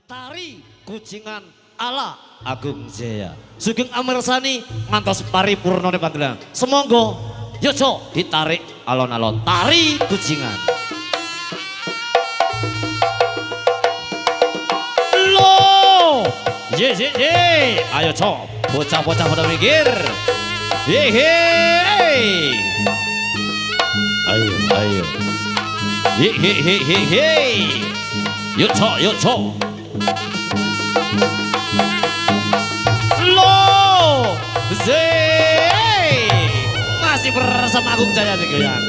Tari Kucingan ala Agung Jaya Sugeng Amersani ngantos paripurnane panggilan. Semonggo yojo ditarik alon-alon Tari Kucingan. Lo ye ye ye ayo co bocah-bocah pada mikir. Ye he ayo ayo ye he he he he yuk co lo zee masih bersama Agung Jaya nih goyang.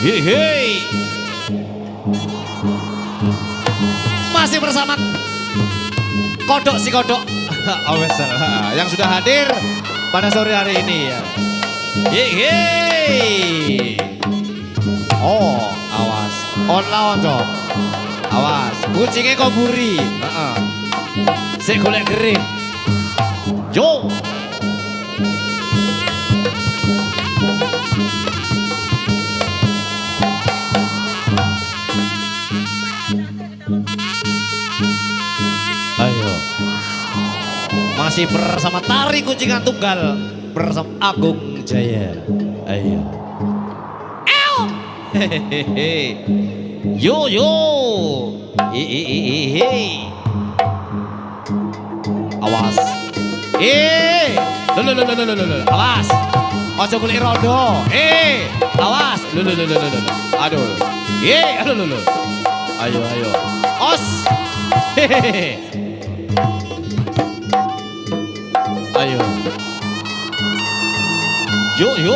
Hei masih bersama kodok si kodok yang sudah hadir pada sore hari ini ya. Hei oh awas on lawan dong. Awas, kucingnya kok buri. Saya golek gering. Yo. Ayo. Masih bersama Tari Kucingan Tunggal bersama Agung Jaya. Ayo. Hehehe. Yo yo, awas, awas, ojo kulit rodo, awas, aduh, ayo ayo, os, ayo, yo yo,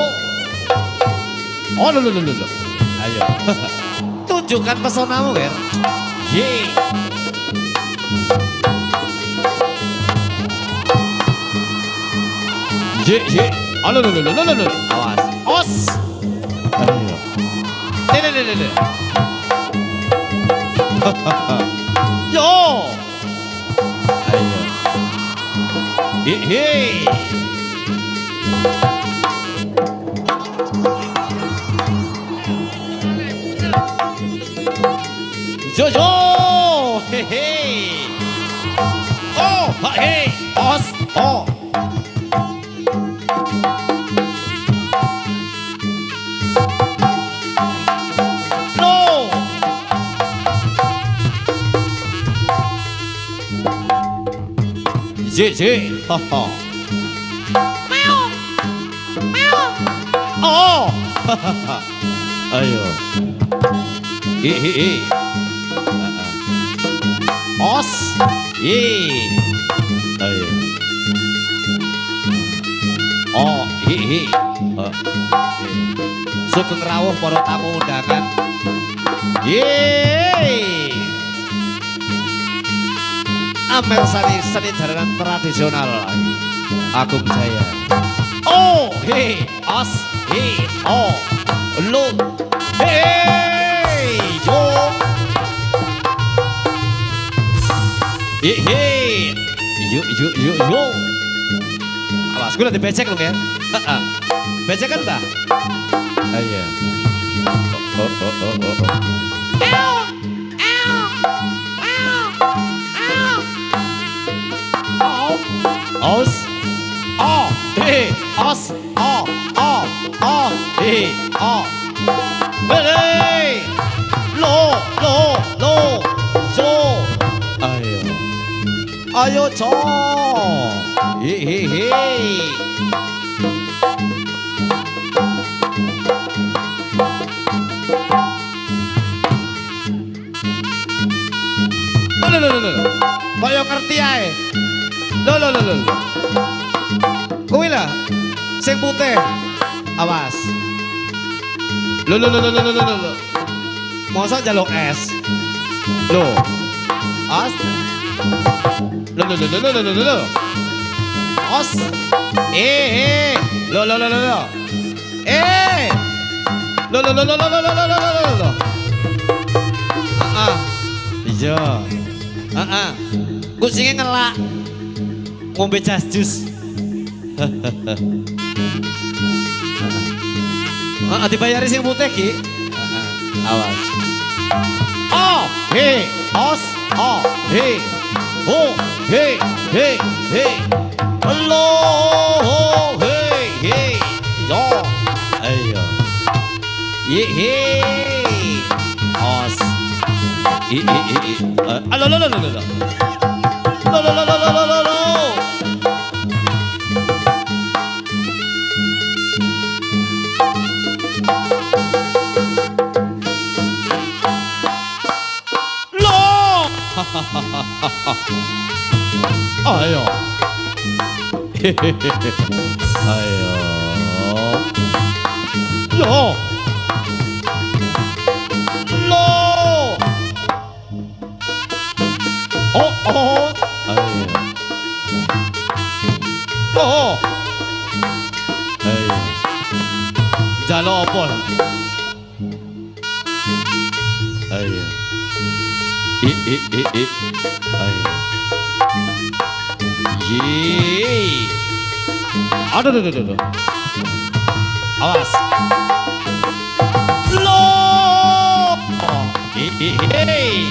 oh ayo. Tunjukkan pesonamu kan. Ye. Ye ye. Alo lo. Awas. Os. Ayo. Le. Yo. Ayo. Ye. Jojo, hehe, oh, hey, os, oh, no, je, haha, meow, oh, ayo, hehe. Os, ayo, oh, sugeng rawuh para tamu undangan, Amersani seni daranan tradisional Agung Jaya, oh, os, oh, lo, yo. Yo. Awas, gue nanti becek lu ya. Becek kan tak? Iya. Os. Oh. Os. Oh. Hey. Lo. Jo. Ayo co. Hehehe. Lo. Kaya ngerti ae. Lo. Kuwi lah sing putih. Awas. Lo. Mosok njaluk es. Lo. As. Lo. Os. Lo. Lo. Iya. Kucingnya ngelak. Ngombe jas jus. Dibayari sing putih ki. Awas. Oh, os. oh, hey, oh, hey, hey, hey. Hello, oh, hey, hey, yo, ayo. Ye, hey, os. Alo, lo, lo, lo, lo, lo. Lo, lo, lo, lo, lo, lo, lo. Ayo. Ayo. Lo. Lo. Oh, oh. Ayo. Oh. Ayo. Jalo apa lah? Ayo. Ayo. Yeay. Aduh, aduh, aduh, aduh. Awas. Lo. Yeay.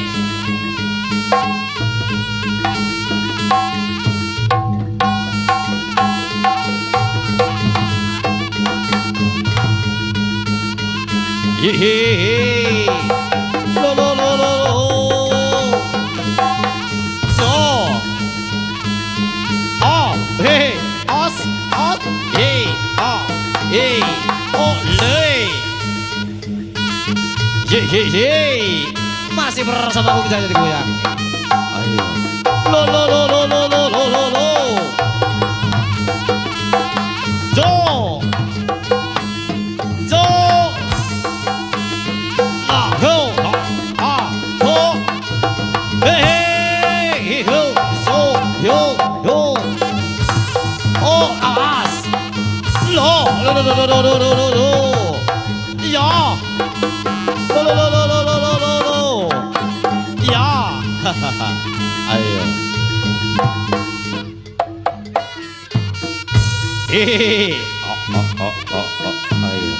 Yeay. Lo, lo, lo, lo, lo. Hey, os, hey, oh, hey, oh, lei, ye, masih bersama aku kita jadi goyang. Ayo, lo, lo, lo, lo, lo, lo, lo, lo, lo, jo, jo, ah, ho, ah, ho, hey, ho, zo, yo, yo. Oh, awas. Lo, lo, lo, lo, lo, lo, lo, lo, lo. Ya. Lo, lo, lo, lo, lo, lo, lo, lo, lo. Ya. Ayo. Oh, oh, oh, oh, oh. Ayo.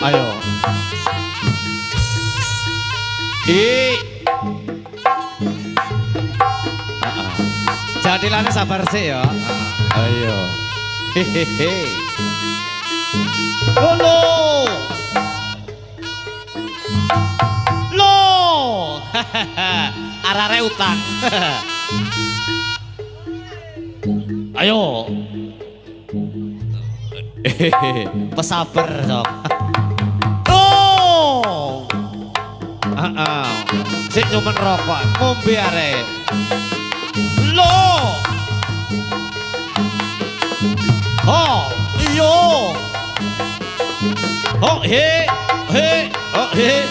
Ayo. Jadilannya sabar sih ya. Ayo. Hehehe. Lo. Lo. Arare utang. Ayo. Pesabar dong. Oh. Sik nyumen rokok, ngombe arek. Lo. Oh, iyo. Oh, he, oh, he.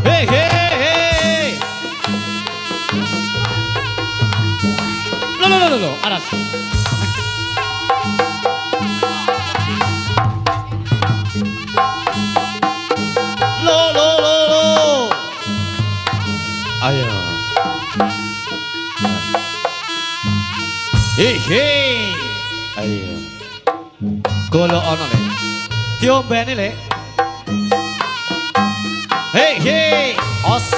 He. Lo, aras. Lo. Ayo. Hehe. Ayo. Golo ono le. Diombeni le. Hehe. Os.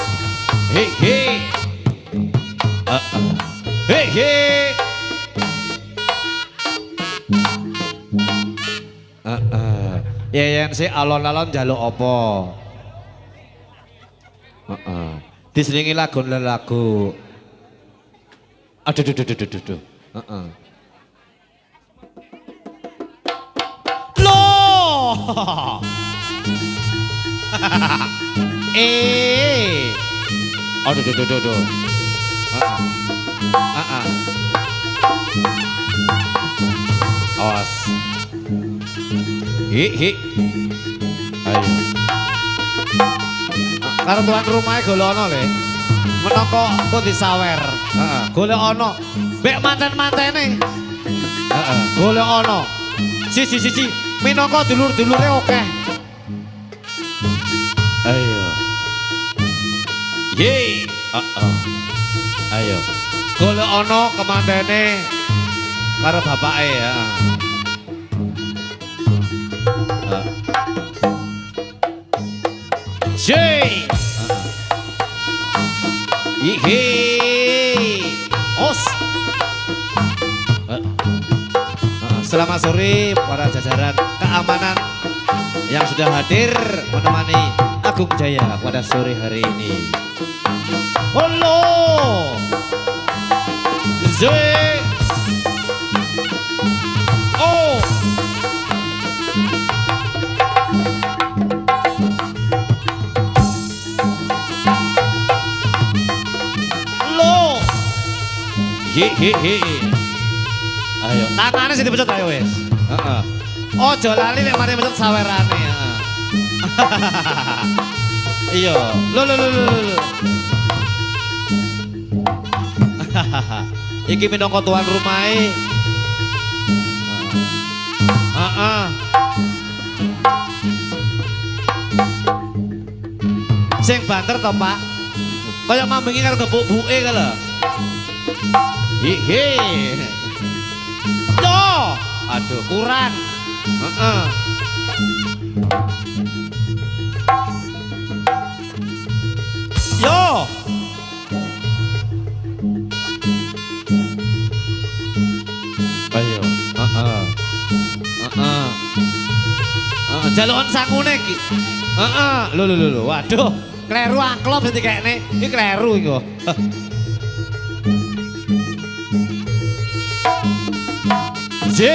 Hehe. Hehe. Yen sih alon-alon njaluk apa? Diselingi lagu. Aduh. Loh. Aduh. Awas. Hi. Ayo. Karo tuan rumahnya golek ono le. Menapa kok disawer? Heeh, golek ono. Mbek manten-mantene. Heeh, golek ono. Siji. Minangka dulur-dulure akeh. Ayo. Ye. Ayo. Golek ono kemantene karo bapake ya. Jay. Os. Selamat sore para jajaran keamanan yang sudah hadir menemani Agung Jaya pada sore hari ini. Halo, Z, O, Lo, He. Ayo, tangannya sih dipecut ayo wes. Ojo lali nek mari pecut sawerane. Iya. Lo. Iki minangka tuan rumahe. Sing banter to, Pak. Kaya mambengi karo gebuk-buke ka lho. He. Yo, aduh kurang. Yo. Ayo. Jalukan sangune iki. Lho. Waduh, kleru angklop sing dikekne. Iki kleru iki kok. J.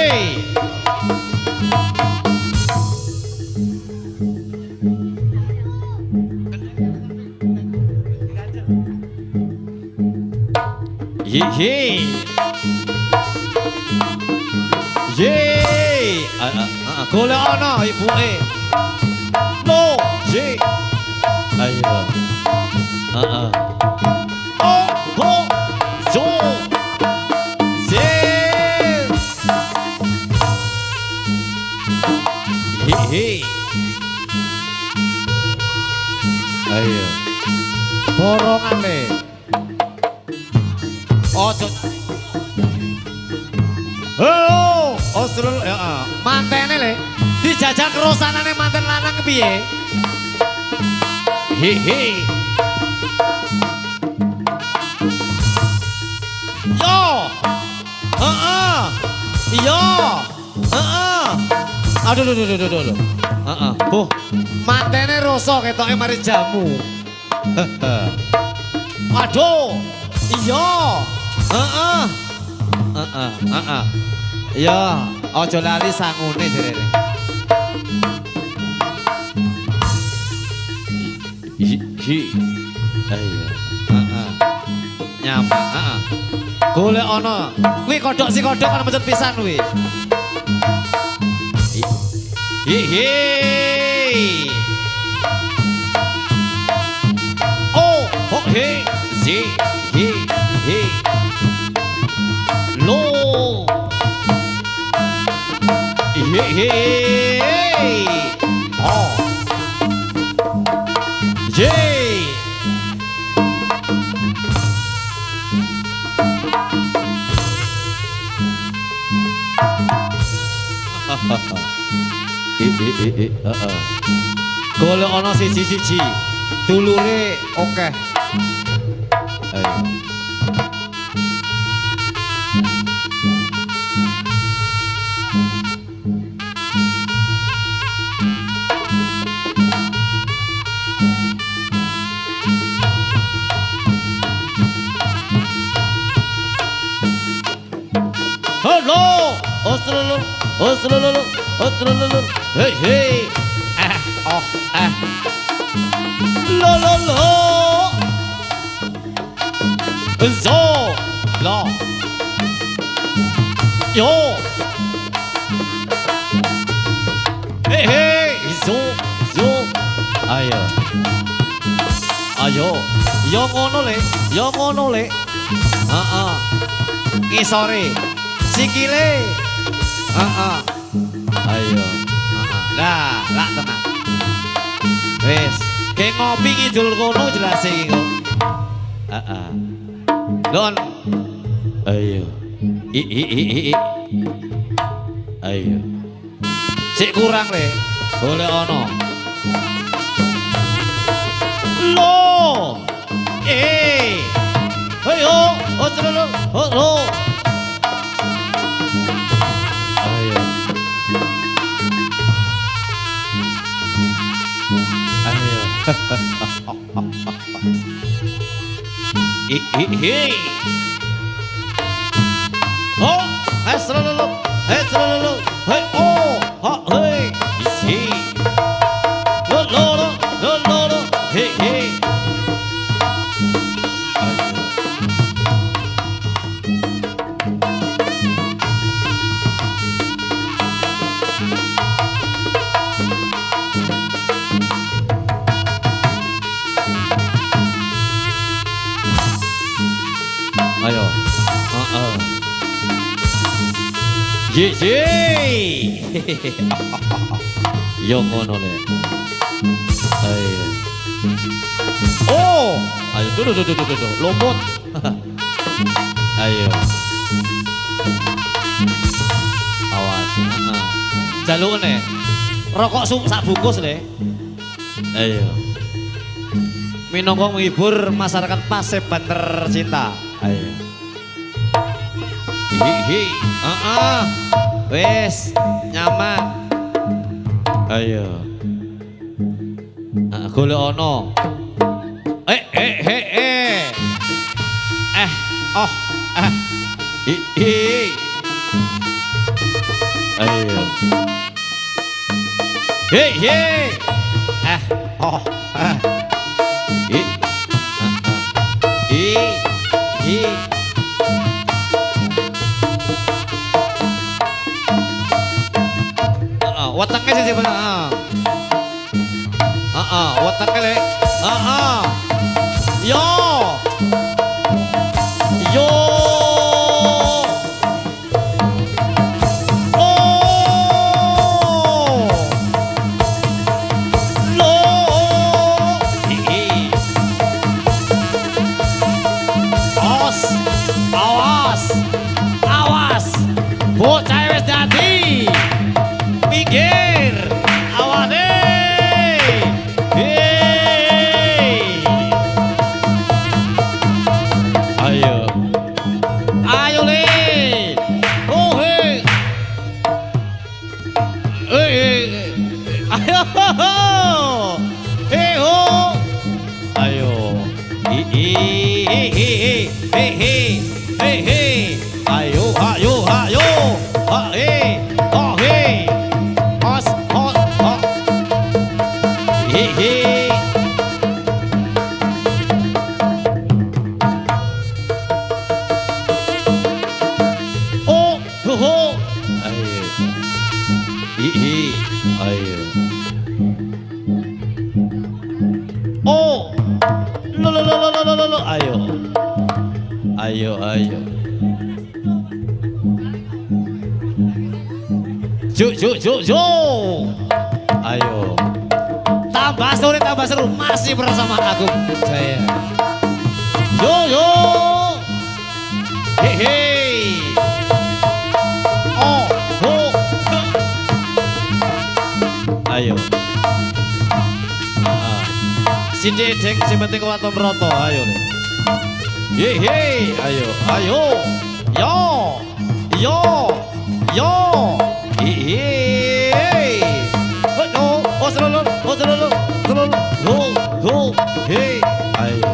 Ye. Golek ana ibuke. Lo, J. Ayo. Oh, zo. Z. He. Ayo. Borongane. Ojo. Halo, Austrul ya. Mantene le. Dijajal kerosanane manten lanang kepiye? He. Yo. Yo. Aduh. Buh. Mantene rasa ketoke mari jamu. Aduh. Iya. Ya, aja lali sangune jerene. Ayo. Nyaman. Golek ana. Kuwi kodhok si kodhok ana mencet pisan kuwi. Oh, he. Z. He. Lo. He. Oh. J. Golek ana siji-siji. Dulure akeh. Ayo. Halo, Austrul. Hey. Lo. Zo. Lo. Yo. Hey. Zo. Ayo. Yo ngono le. Ngisore. Sikile. Ayo. Lah tenang. Wes, kayak ngopi ngidul kono jelas iki kok. Lon. Ayo. Ayo. Sik kurang le. Golek ana. Lo. lo, oh lo. Ayo. Ayo. Hi. Oh, lo. Hey, oh, ha, hey, isi. Lo, hey. Ayo, Ye. Yo ngono le. Ayo. Oh, ayo tuh, lomot. Ayo. Awas. Jaluk nih. Rokok sak bungkus le. Ayo. Minangka menghibur masyarakat Paseban tercinta. Ayo. Hi. Wes nyaman. Ayo. Golek ono. Ayo. Hey. Wetenge sih bener. Wetenge le. Yo. Oh. Lo. Awas. Bocah wis dadi. Pinggir, awane. Ayo le. Oh he. Ayo. Ayo. Ayo. Ayo. Oh. Lo. Ayo. Jo. Ayo. Tambah seru masih bersama aku Jaya. Yo. Hei. Oh. Ayo. Sindi deng sing penting waton roto ayo le. Hei. Ayo. Yo. Hei. Oh, selalu. Go. Hei. Ayo.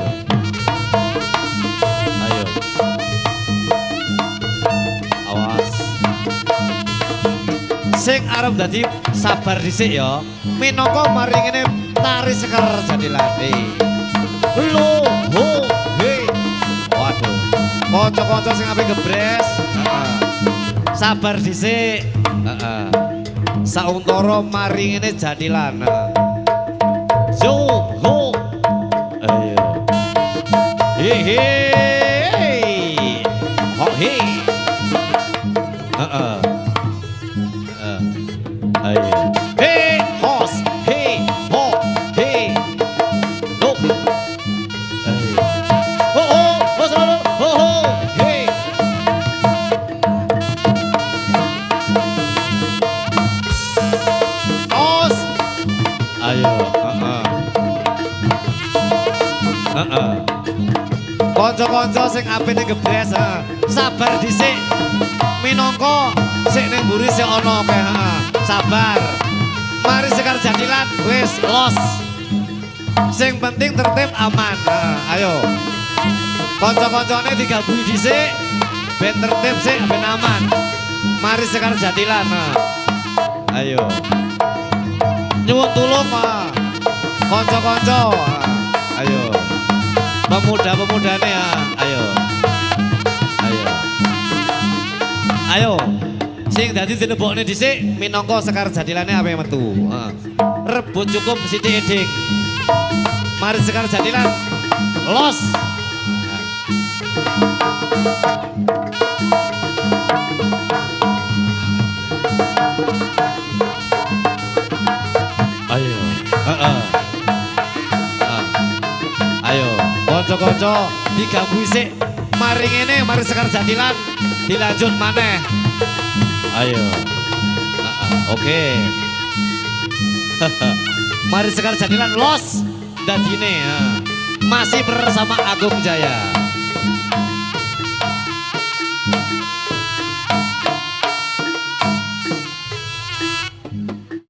Awas. Sing arep dadi sabar dhisik ya. Minangka mari ngene tari Sekar Jatilan. Lo, hei. Waduh. Kanca-kanca sing ape gebres. Sabar dhisik. Sauntara mari ngene Jatilan. Yo. Ayo. Hei. Hei. Ayo. Hey, horse. Hey, ho. Hey. No. Ayo. Oh. Hey. Horse. Ayo. Kanca-kanca sing apene gebres, sabar dhisik. Minangka sik ning mburi sik ana akeh, sabar. Mari Sekar Jatilan wis los. Sing penting tertib aman. Ayo. Kanca-kancane digabungi dhisik ben tertib sik ben aman. Mari Sekar Jatilan. Ayo. Nyuwun tulung, kanca-kanca. Ayo. Pemuda-pemudane ayo. Ayo. Ayo. Sing dadi dinebokne dhisik minangka Sekar Jatilane ape metu. Rebut cukup sithik eding. Mari Sekar Jatilan. Los. Ayo. Ayo, kanca-kanca digabungi sik. Mari ngene, mari Sekar Jatilan dilanjut maneh. Ayo. Oke. Mari Sekar Jatilan los dadine. Masih bersama Agung Jaya.